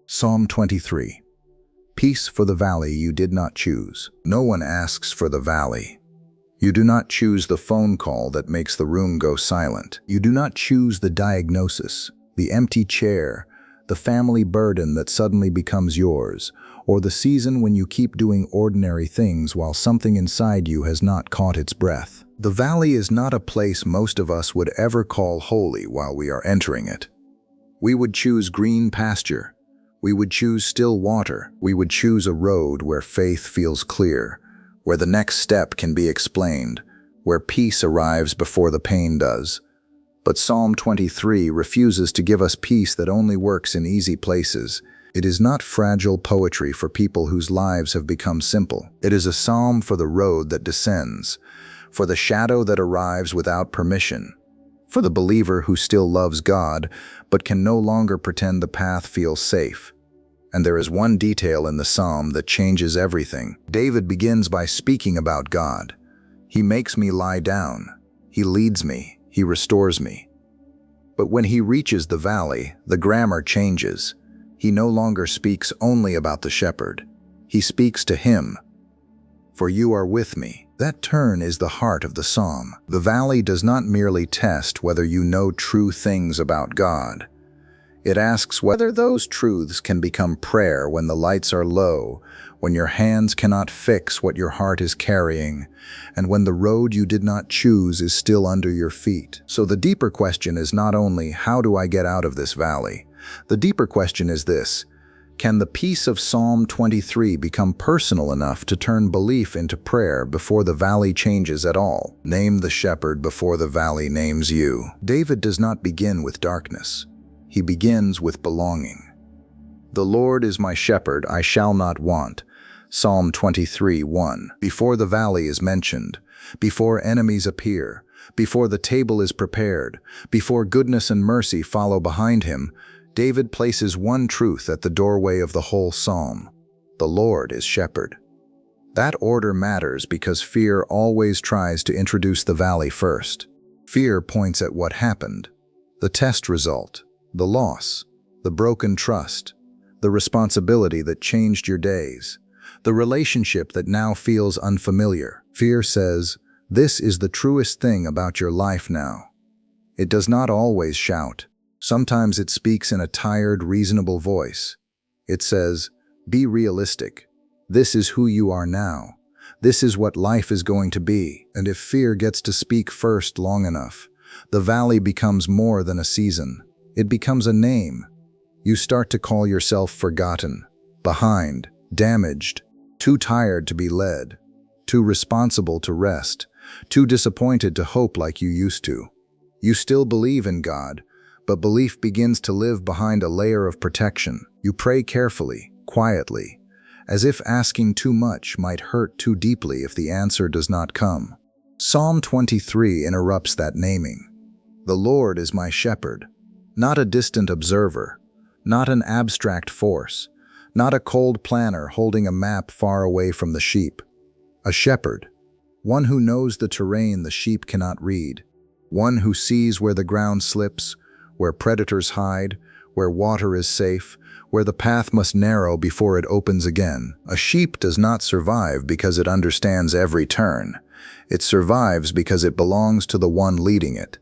Psalm 23. Peace for the valley you did not choose. No one asks for the valley. You do not choose the phone call that makes the room go silent. You do not choose the diagnosis, the empty chair, the family burden that suddenly becomes yours, or the season when you keep doing ordinary things while something inside you has not caught its breath. The valley is not a place most of us would ever call holy while we are entering it. We would choose green pasture. We would choose still water. We would choose a road where faith feels clear, where the next step can be explained, where peace arrives before the pain does. But Psalm 23 refuses to give us peace that only works in easy places. It is not fragile poetry for people whose lives have become simple. It is a psalm for the road that descends, for the shadow that arrives without permission, for the believer who still loves God but can no longer pretend the path feels safe. And there is one detail in the psalm that changes everything. David begins by speaking about God. He makes me lie down. He leads me. He restores me. But when he reaches the valley, the grammar changes. He no longer speaks only about the shepherd. He speaks to him. For you are with me. That turn is the heart of the psalm. The valley does not merely test whether you know true things about God. It asks whether those truths can become prayer when the lights are low, when your hands cannot fix what your heart is carrying, and when the road you did not choose is still under your feet. So the deeper question is not only, how do I get out of this valley? The deeper question is this: can the peace of Psalm 23 become personal enough to turn belief into prayer before the valley changes at all? Name the shepherd before the valley names you. David does not begin with darkness. He begins with belonging. The Lord is my shepherd, I shall not want. Psalm 23:1. Before the valley is mentioned, before enemies appear, before the table is prepared, before goodness and mercy follow behind him, David places one truth at the doorway of the whole psalm. The Lord is shepherd. That order matters because fear always tries to introduce the valley first. Fear points at what happened, the test result, the loss, the broken trust, the responsibility that changed your days, the relationship that now feels unfamiliar. Fear says, this is the truest thing about your life now. It does not always shout. Sometimes it speaks in a tired, reasonable voice. It says, be realistic. This is who you are now. This is what life is going to be. And if fear gets to speak first long enough, the valley becomes more than a season. It becomes a name. You start to call yourself forgotten, behind, damaged, too tired to be led, too responsible to rest, too disappointed to hope like you used to. You still believe in God, but belief begins to live behind a layer of protection. You pray carefully, quietly, as if asking too much might hurt too deeply if the answer does not come. Psalm 23 interrupts that naming. The Lord is my shepherd. Not a distant observer, not an abstract force, not a cold planner holding a map far away from the sheep. A shepherd, one who knows the terrain the sheep cannot read, one who sees where the ground slips, where predators hide, where water is safe, where the path must narrow before it opens again. A sheep does not survive because it understands every turn. It survives because it belongs to the one leading it.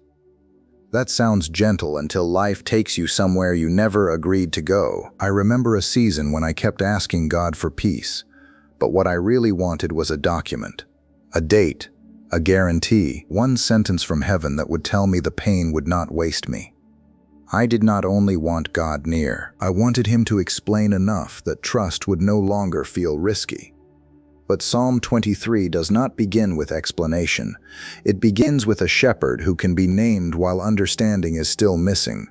That sounds gentle until life takes you somewhere you never agreed to go. I remember a season when I kept asking God for peace, but what I really wanted was a document, a date, a guarantee, one sentence from heaven that would tell me the pain would not waste me. I did not only want God near, I wanted him to explain enough that trust would no longer feel risky. But Psalm 23 does not begin with explanation. It begins with a shepherd who can be named while understanding is still missing.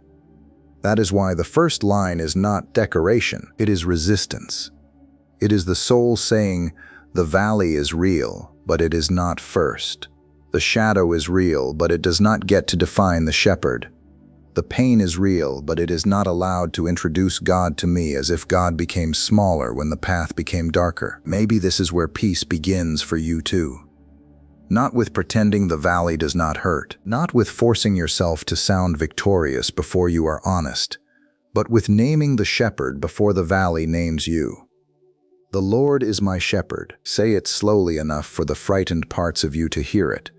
That is why the first line is not decoration, it is resistance. It is the soul saying, the valley is real, but it is not first. The shadow is real, but it does not get to define the shepherd. The pain is real, but it is not allowed to introduce God to me as if God became smaller when the path became darker. Maybe this is where peace begins for you too. Not with pretending the valley does not hurt, not with forcing yourself to sound victorious before you are honest, but with naming the shepherd before the valley names you. The Lord is my shepherd. Say it slowly enough for the frightened parts of you to hear it.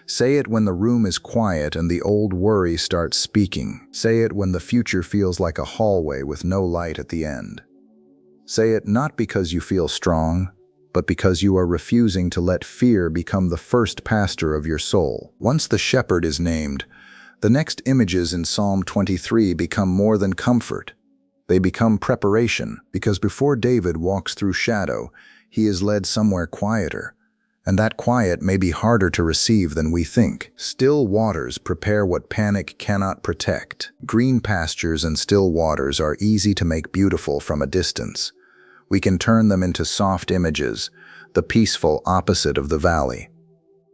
Say it when the room is quiet and the old worry starts speaking. Say it when the future feels like a hallway with no light at the end. Say it not because you feel strong, but because you are refusing to let fear become the first pastor of your soul. Once the shepherd is named, the next images in Psalm 23 become more than comfort. They become preparation, because before David walks through shadow, he is led somewhere quieter. And that quiet may be harder to receive than we think. Still waters prepare what panic cannot protect. Green pastures and still waters are easy to make beautiful from a distance. We can turn them into soft images, the peaceful opposite of the valley.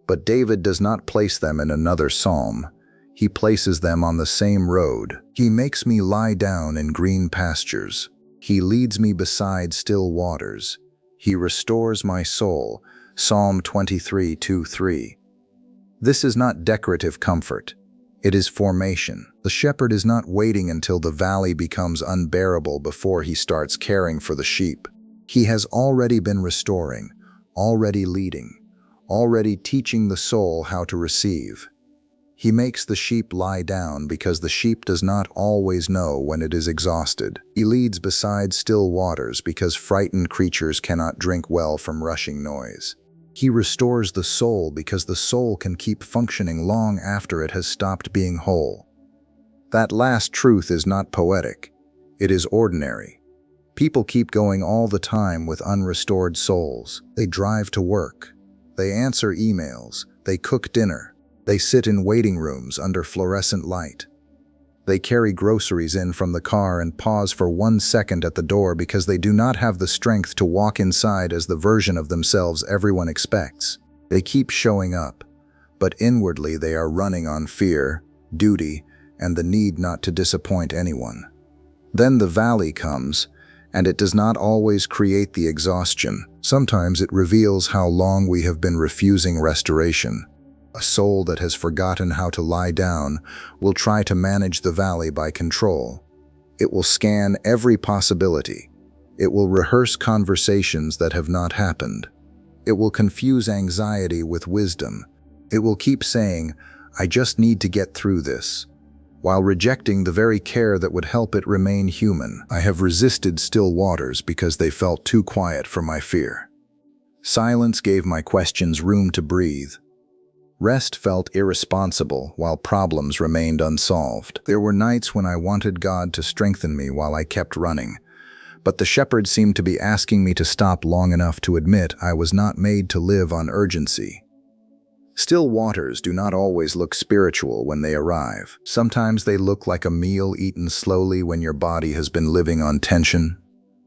But David does not place them in another psalm. He places them on the same road. He makes me lie down in green pastures. He leads me beside still waters. He restores my soul. Psalm 23:2-3. This is not decorative comfort. It is formation. The shepherd is not waiting until the valley becomes unbearable before he starts caring for the sheep. He has already been restoring, already leading, already teaching the soul how to receive. He makes the sheep lie down because the sheep does not always know when it is exhausted. He leads beside still waters because frightened creatures cannot drink well from rushing noise. He restores the soul because the soul can keep functioning long after it has stopped being whole. That last truth is not poetic. It is ordinary. People keep going all the time with unrestored souls. They drive to work. They answer emails. They cook dinner. They sit in waiting rooms under fluorescent light. They carry groceries in from the car and pause for 1 second at the door because they do not have the strength to walk inside as the version of themselves everyone expects. They keep showing up, but inwardly they are running on fear, duty, and the need not to disappoint anyone. Then the valley comes, and it does not always create the exhaustion. Sometimes it reveals how long we have been refusing restoration. A soul that has forgotten how to lie down will try to manage the valley by control. It will scan every possibility. It will rehearse conversations that have not happened. It will confuse anxiety with wisdom. It will keep saying, "I just need to get through this," while rejecting the very care that would help it remain human. I have resisted still waters because they felt too quiet for my fear. Silence gave my questions room to breathe. Rest felt irresponsible while problems remained unsolved. There were nights when I wanted God to strengthen me while I kept running, but the shepherd seemed to be asking me to stop long enough to admit I was not made to live on urgency. Still waters do not always look spiritual when they arrive. Sometimes they look like a meal eaten slowly when your body has been living on tension,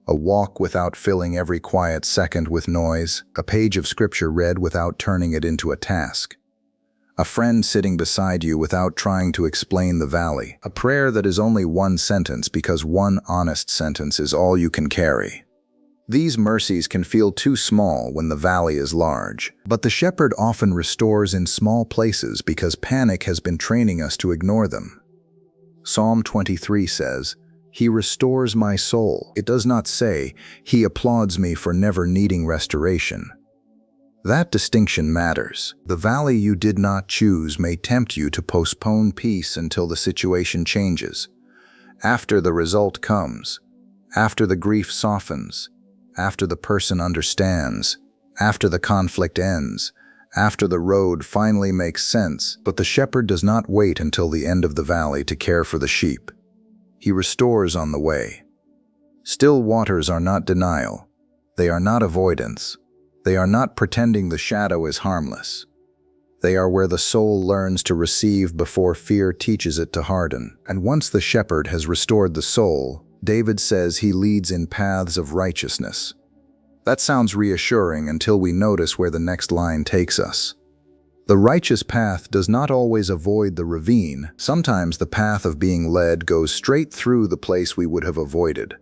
a walk without filling every quiet second with noise, a page of scripture read without turning it into a task. A friend sitting beside you without trying to explain the valley. A prayer that is only one sentence because one honest sentence is all you can carry. These mercies can feel too small when the valley is large, but the shepherd often restores in small places because panic has been training us to ignore them. Psalm 23 says, "He restores my soul." It does not say, "He applauds me for never needing restoration." That distinction matters. The valley you did not choose may tempt you to postpone peace until the situation changes. After the result comes, after the grief softens, after the person understands, after the conflict ends, after the road finally makes sense. But the shepherd does not wait until the end of the valley to care for the sheep. He restores on the way. Still waters are not denial. They are not avoidance. They are not pretending the shadow is harmless. They are where the soul learns to receive before fear teaches it to harden. And once the shepherd has restored the soul, David says he leads in paths of righteousness. That sounds reassuring until we notice where the next line takes us. The righteous path does not always avoid the ravine. Sometimes the path of being led goes straight through the place we would have avoided.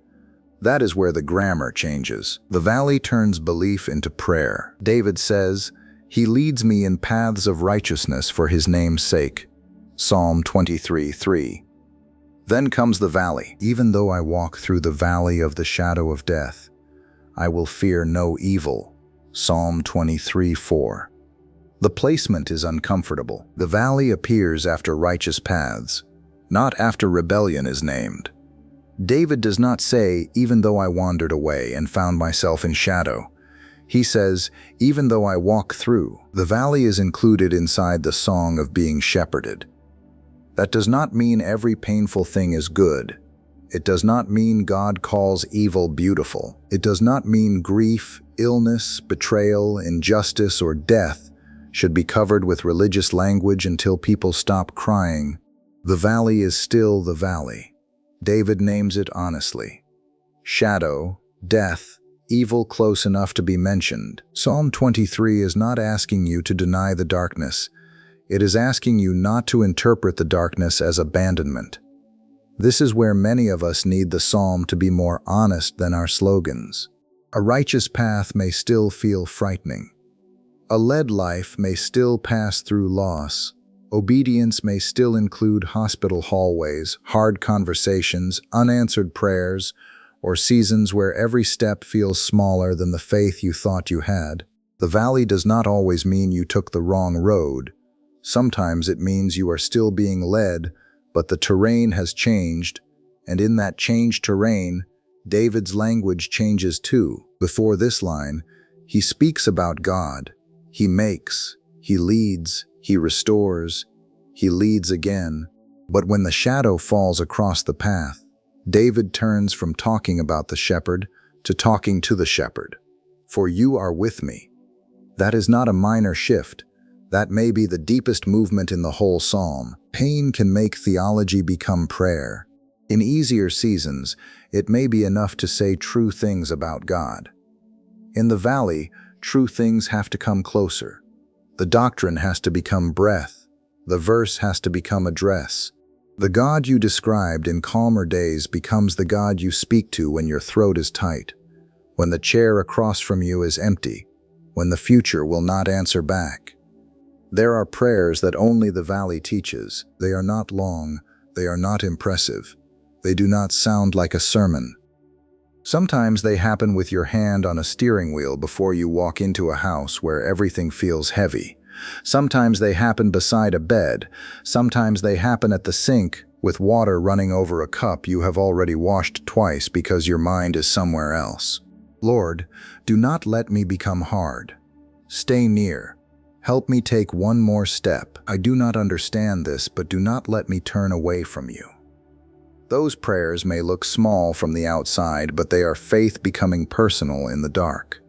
That is where the grammar changes. The valley turns belief into prayer. David says, "He leads me in paths of righteousness for his name's sake." Psalm 23:3. Then comes the valley. Even though I walk through the valley of the shadow of death, I will fear no evil. Psalm 23:4. The placement is uncomfortable. The valley appears after righteous paths, not after rebellion is named. David does not say, even though I wandered away and found myself in shadow. He says, even though I walk through. The valley is included inside the song of being shepherded. That does not mean every painful thing is good. It does not mean God calls evil beautiful. It does not mean grief, illness, betrayal, injustice, or death should be covered with religious language until people stop crying. The valley is still the valley. David names it honestly. Shadow, death, evil close enough to be mentioned. Psalm 23 is not asking you to deny the darkness. It is asking you not to interpret the darkness as abandonment. This is where many of us need the psalm to be more honest than our slogans. A righteous path may still feel frightening. A led life may still pass through loss. Obedience may still include hospital hallways, hard conversations, unanswered prayers, or seasons where every step feels smaller than the faith you thought you had. The valley does not always mean you took the wrong road. Sometimes it means you are still being led, but the terrain has changed, and in that changed terrain, David's language changes too. Before this line, he speaks about God. He makes, he leads, he restores, he leads again. But when the shadow falls across the path, David turns from talking about the shepherd to talking to the shepherd. For you are with me. That is not a minor shift. That may be the deepest movement in the whole psalm. Pain can make theology become prayer. In easier seasons, it may be enough to say true things about God. In the valley, true things have to come closer. The doctrine has to become breath. The verse has to become address. The God you described in calmer days becomes the God you speak to when your throat is tight, when the chair across from you is empty, when the future will not answer back. There are prayers that only the valley teaches. They are not long. They are not impressive. They do not sound like a sermon. Sometimes they happen with your hand on a steering wheel before you walk into a house where everything feels heavy. Sometimes they happen beside a bed. Sometimes they happen at the sink with water running over a cup you have already washed twice because your mind is somewhere else. Lord, do not let me become hard. Stay near. Help me take one more step. I do not understand this, but do not let me turn away from you. Those prayers may look small from the outside, but they are faith becoming personal in the dark.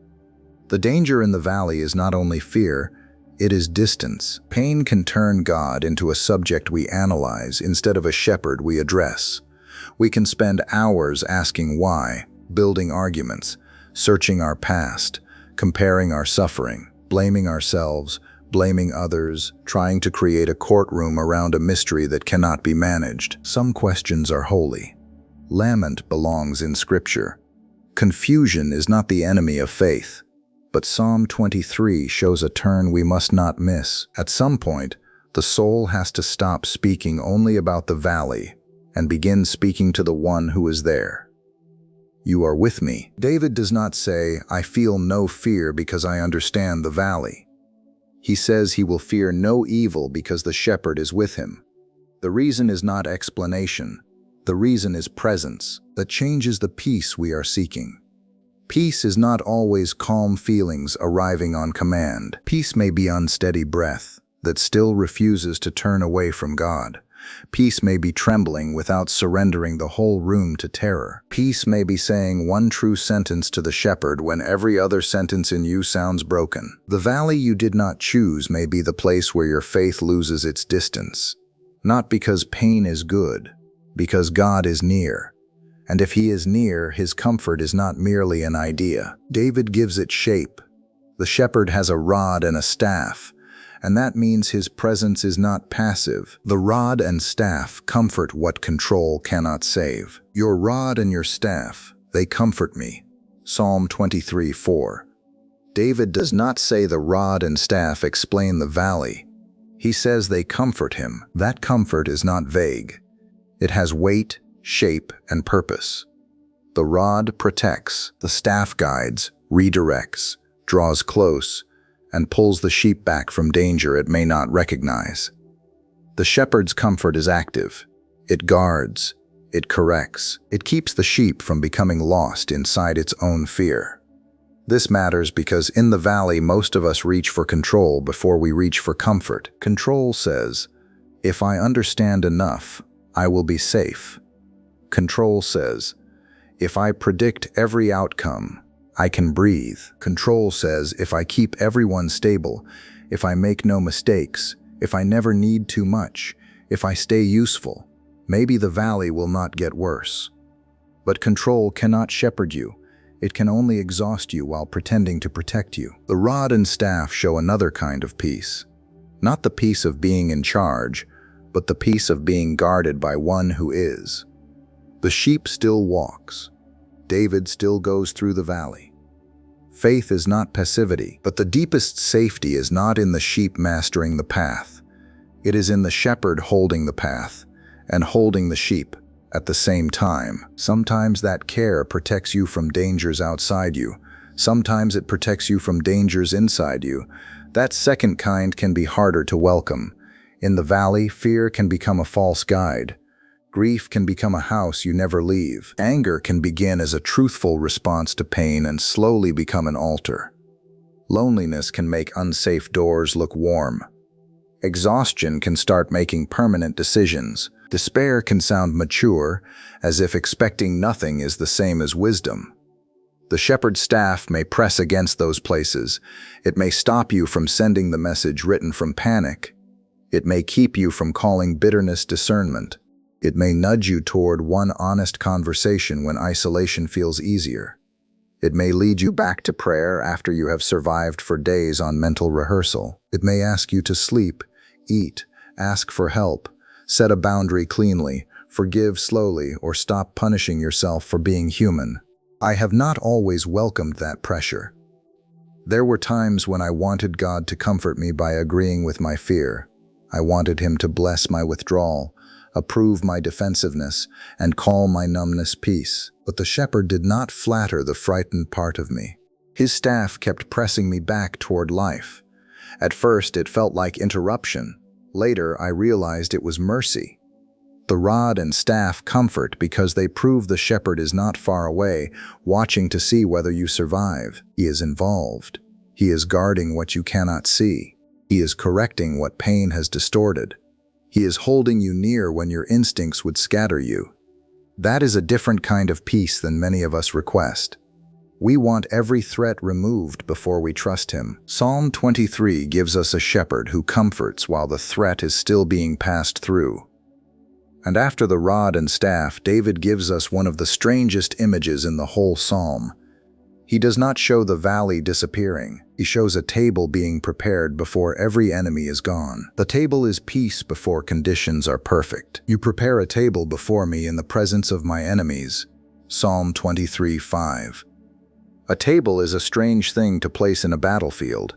The danger in the valley is not only fear, it is distance. Pain can turn God into a subject we analyze instead of a shepherd we address. We can spend hours asking why, building arguments, searching our past, comparing our suffering, blaming ourselves, blaming others, trying to create a courtroom around a mystery that cannot be managed. Some questions are holy. Lament belongs in Scripture. Confusion is not the enemy of faith. But Psalm 23 shows a turn we must not miss. At some point, the soul has to stop speaking only about the valley and begin speaking to the one who is there. You are with me. David does not say, I feel no fear because I understand the valley. He says he will fear no evil because the shepherd is with him. The reason is not explanation. The reason is presence that changes the peace we are seeking. Peace is not always calm feelings arriving on command. Peace may be unsteady breath that still refuses to turn away from God. Peace may be trembling without surrendering the whole room to terror. Peace may be saying one true sentence to the shepherd when every other sentence in you sounds broken. The valley you did not choose may be the place where your faith loses its distance. Not because pain is good, because God is near. And if he is near, his comfort is not merely an idea. David gives it shape. The shepherd has a rod and a staff, and that means his presence is not passive. The rod and staff comfort what control cannot save. Your rod and your staff, they comfort me. Psalm 23:4. David does not say the rod and staff explain the valley. He says they comfort him. That comfort is not vague. It has weight, shape, and purpose. The rod protects, the staff guides, redirects, draws close, and pulls the sheep back from danger it may not recognize. The shepherd's comfort is active. It guards, it corrects, it keeps the sheep from becoming lost inside its own fear. This matters because in the valley most of us reach for control before we reach for comfort. Control says, if I understand enough, I will be safe. Control says, if I predict every outcome, I can breathe. Control says, if I keep everyone stable, if I make no mistakes, if I never need too much, if I stay useful, maybe the valley will not get worse. But control cannot shepherd you. It can only exhaust you while pretending to protect you. The rod and staff show another kind of peace. Not the peace of being in charge, but the peace of being guarded by one who is. The sheep still walks. David still goes through the valley. Faith is not passivity, but the deepest safety is not in the sheep mastering the path. It is in the shepherd holding the path and holding the sheep at the same time. Sometimes that care protects you from dangers outside you. Sometimes it protects you from dangers inside you. That second kind can be harder to welcome. In the valley, fear can become a false guide. Grief can become a house you never leave. Anger can begin as a truthful response to pain and slowly become an altar. Loneliness can make unsafe doors look warm. Exhaustion can start making permanent decisions. Despair can sound mature, as if expecting nothing is the same as wisdom. The shepherd's staff may press against those places. It may stop you from sending the message written from panic. It may keep you from calling bitterness discernment. It may nudge you toward one honest conversation when isolation feels easier. It may lead you back to prayer after you have survived for days on mental rehearsal. It may ask you to sleep, eat, ask for help, set a boundary cleanly, forgive slowly, or stop punishing yourself for being human. I have not always welcomed that pressure. There were times when I wanted God to comfort me by agreeing with my fear. I wanted Him to bless my withdrawal, approve my defensiveness, and call my numbness peace. But the shepherd did not flatter the frightened part of me. His staff kept pressing me back toward life. At first, it felt like interruption. Later, I realized it was mercy. The rod and staff comfort because they prove the shepherd is not far away, watching to see whether you survive. He is involved. He is guarding what you cannot see. He is correcting what pain has distorted. He is holding you near when your instincts would scatter you. That is a different kind of peace than many of us request. We want every threat removed before we trust Him. Psalm 23 gives us a shepherd who comforts while the threat is still being passed through. And after the rod and staff, David gives us one of the strangest images in the whole psalm. He does not show the valley disappearing. He shows a table being prepared before every enemy is gone. The table is peace before conditions are perfect. You prepare a table before me in the presence of my enemies. Psalm 23:5. A table is a strange thing to place in a battlefield.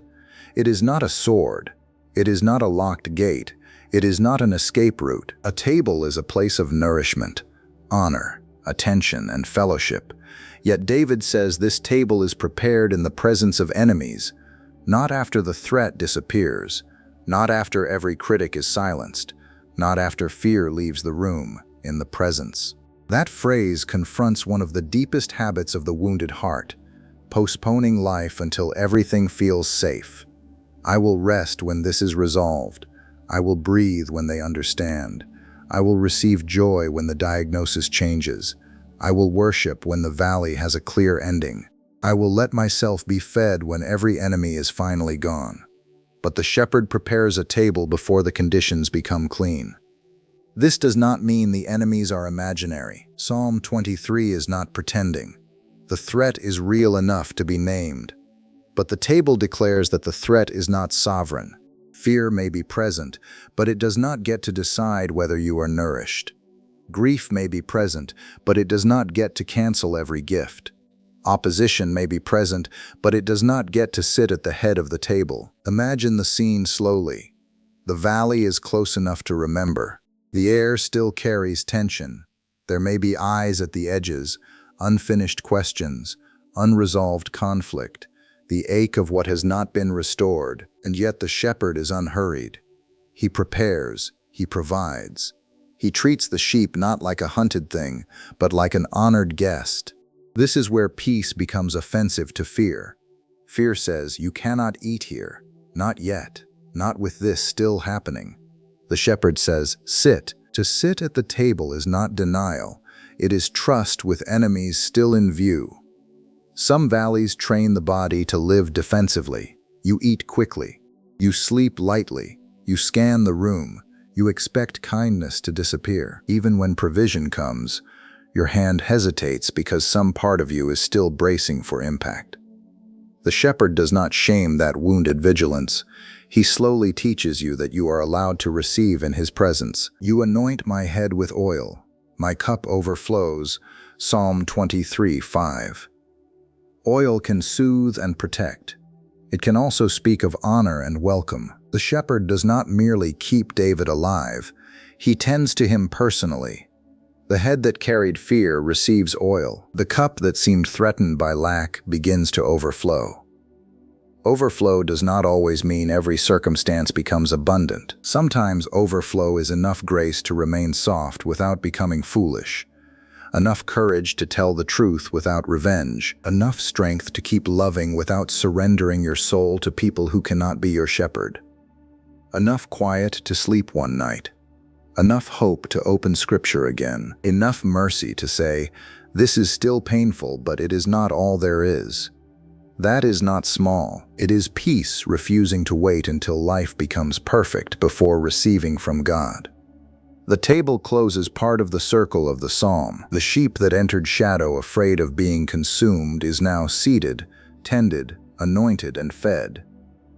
It is not a sword. It is not a locked gate. It is not an escape route. A table is a place of nourishment, honor, attention, and fellowship. Yet David says this table is prepared in the presence of enemies, not after the threat disappears, not after every critic is silenced, not after fear leaves the room, in the presence. That phrase confronts one of the deepest habits of the wounded heart, postponing life until everything feels safe. I will rest when this is resolved. I will breathe when they understand. I will receive joy when the diagnosis changes. I will worship when the valley has a clear ending. I will let myself be fed when every enemy is finally gone. But the shepherd prepares a table before the conditions become clean. This does not mean the enemies are imaginary. Psalm 23 is not pretending. The threat is real enough to be named. But the table declares that the threat is not sovereign. Fear may be present, but it does not get to decide whether you are nourished. Grief may be present, but it does not get to cancel every gift. Opposition may be present, but it does not get to sit at the head of the table. Imagine the scene slowly. The valley is close enough to remember. The air still carries tension. There may be eyes at the edges, unfinished questions, unresolved conflict, the ache of what has not been restored, and yet the shepherd is unhurried. He prepares, he provides. He treats the sheep not like a hunted thing, but like an honored guest. This is where peace becomes offensive to fear. Fear says, "You cannot eat here. Not yet. Not with this still happening." The shepherd says, "Sit." To sit at the table is not denial. It is trust with enemies still in view. Some valleys train the body to live defensively. You eat quickly. You sleep lightly. You scan the room. You expect kindness to disappear. Even when provision comes, your hand hesitates because some part of you is still bracing for impact. The shepherd does not shame that wounded vigilance. He slowly teaches you that you are allowed to receive in his presence. "You anoint my head with oil. My cup overflows." Psalm 23:5. Oil can soothe and protect. It can also speak of honor and welcome. The shepherd does not merely keep David alive. He tends to him personally. The head that carried fear receives oil. The cup that seemed threatened by lack begins to overflow. Overflow does not always mean every circumstance becomes abundant. Sometimes overflow is enough grace to remain soft without becoming foolish, enough courage to tell the truth without revenge, enough strength to keep loving without surrendering your soul to people who cannot be your shepherd, enough quiet to sleep one night, enough hope to open Scripture again, enough mercy to say, "This is still painful, but it is not all there is." That is not small. It is peace refusing to wait until life becomes perfect before receiving from God. The table closes part of the circle of the psalm. The sheep that entered shadow afraid of being consumed is now seated, tended, anointed, and fed.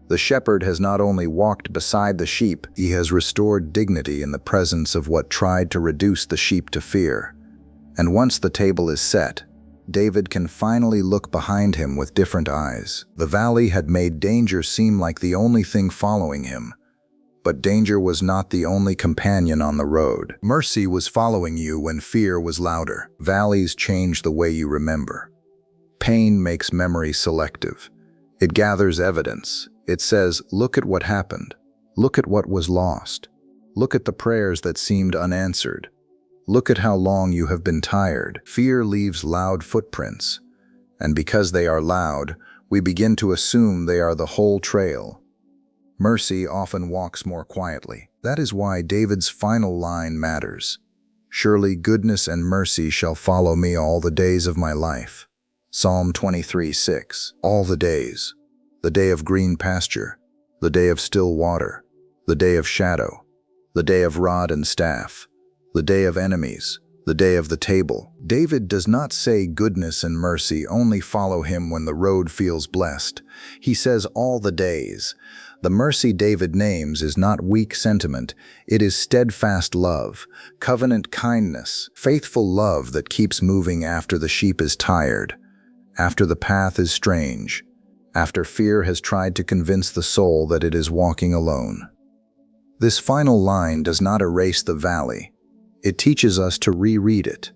The shepherd has not only walked beside the sheep, he has restored dignity in the presence of what tried to reduce the sheep to fear. And once the table is set, David can finally look behind him with different eyes. The valley had made danger seem like the only thing following him. But danger was not the only companion on the road. Mercy was following you when fear was louder. Valleys change the way you remember. Pain makes memory selective. It gathers evidence. It says, "Look at what happened. Look at what was lost. Look at the prayers that seemed unanswered. Look at how long you have been tired." Fear leaves loud footprints. And because they are loud, we begin to assume they are the whole trail. Mercy often walks more quietly. That is why David's final line matters. "Surely goodness and mercy shall follow me all the days of my life." Psalm 23:6. All the days. The day of green pasture, the day of still water, the day of shadow, the day of rod and staff, the day of enemies, the day of the table. David does not say goodness and mercy only follow him when the road feels blessed. He says all the days. The mercy David names is not weak sentiment, it is steadfast love, covenant kindness, faithful love that keeps moving after the sheep is tired, after the path is strange, after fear has tried to convince the soul that it is walking alone. This final line does not erase the valley. It teaches us to reread it.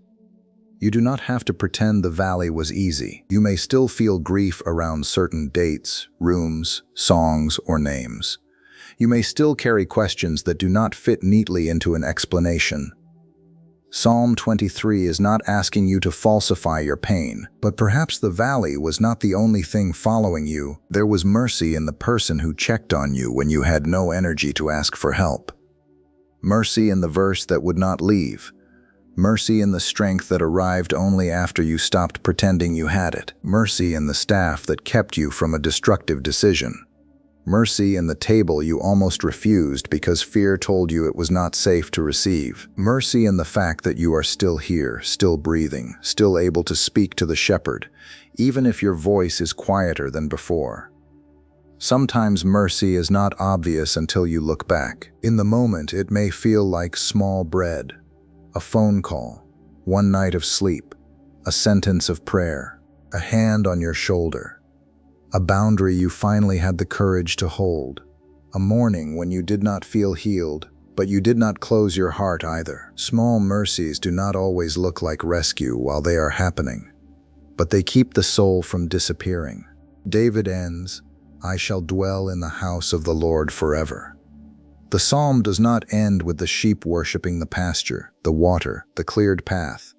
You do not have to pretend the valley was easy. You may still feel grief around certain dates, rooms, songs, or names. You may still carry questions that do not fit neatly into an explanation. Psalm 23 is not asking you to falsify your pain, but perhaps the valley was not the only thing following you. There was mercy in the person who checked on you when you had no energy to ask for help. Mercy in the verse that would not leave. Mercy in the strength that arrived only after you stopped pretending you had it. Mercy in the staff that kept you from a destructive decision. Mercy in the table you almost refused because fear told you it was not safe to receive. Mercy in the fact that you are still here, still breathing, still able to speak to the shepherd, even if your voice is quieter than before. Sometimes mercy is not obvious until you look back. In the moment, it may feel like small bread, a phone call, one night of sleep, a sentence of prayer, a hand on your shoulder, a boundary you finally had the courage to hold, a morning when you did not feel healed, But you did not close your heart either. Small mercies do not always look like rescue while they are happening, but they keep the soul from disappearing. David ends, "I shall dwell in the house of the Lord forever." The psalm does not end with the sheep worshiping the pasture, the water, the cleared path,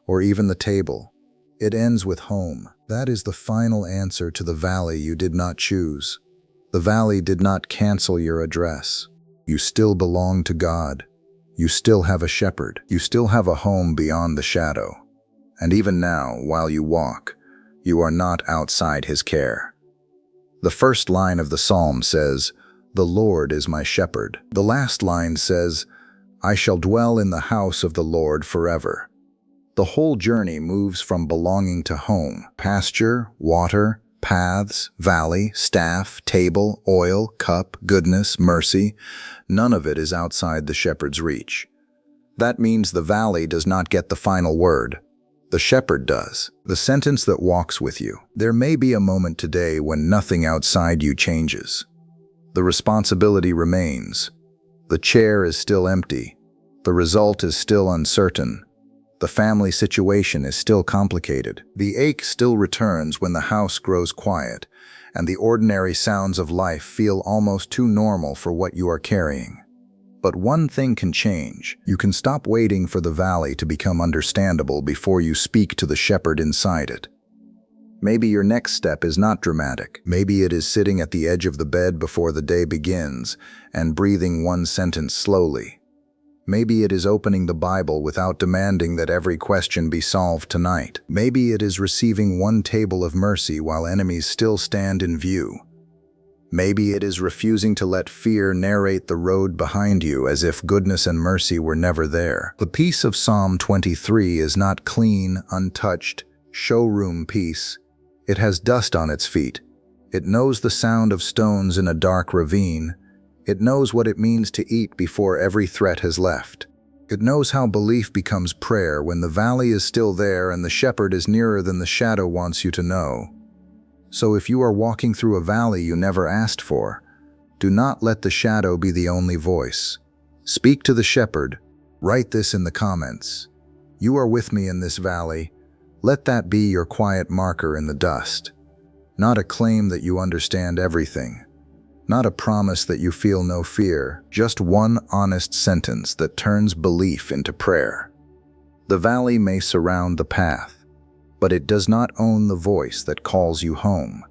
or even the table. It ends with home. That is the final answer to the valley you did not choose. The valley did not cancel your address. You still belong to God. You still have a shepherd. You still have a home beyond the shadow. And even now, while you walk, you are not outside his care. The first line of the psalm says, "The Lord is my shepherd." The last line says, "I shall dwell in the house of the Lord forever." The whole journey moves from belonging to home, pasture, water, paths, valley, staff, table, oil, cup, goodness, mercy. None of it is outside the shepherd's reach. That means the valley does not get the final word. The shepherd does, the sentence that walks with you. There may be a moment today when nothing outside you changes. The responsibility remains. The chair is still empty. The result is still uncertain. The family situation is still complicated. The ache still returns when the house grows quiet, and the ordinary sounds of life feel almost too normal for what you are carrying. But one thing can change. You can stop waiting for the valley to become understandable before you speak to the shepherd inside it. Maybe your next step is not dramatic. Maybe it is sitting at the edge of the bed before the day begins and breathing one sentence slowly. Maybe it is opening the Bible without demanding that every question be solved tonight. Maybe it is receiving one table of mercy while enemies still stand in view. Maybe it is refusing to let fear narrate the road behind you as if goodness and mercy were never there. The peace of Psalm 23 is not clean, untouched, showroom peace. It has dust on its feet. It knows the sound of stones in a dark ravine. It knows what it means to eat before every threat has left. It knows how belief becomes prayer when the valley is still there and the shepherd is nearer than the shadow wants you to know. So if you are walking through a valley you never asked for, do not let the shadow be the only voice. Speak to the shepherd. Write this in the comments. You are with me in this valley. Let that be your quiet marker in the dust. Not a claim that you understand everything. Not a promise that you feel no fear, just one honest sentence that turns belief into prayer. The valley may surround the path, but it does not own the voice that calls you home.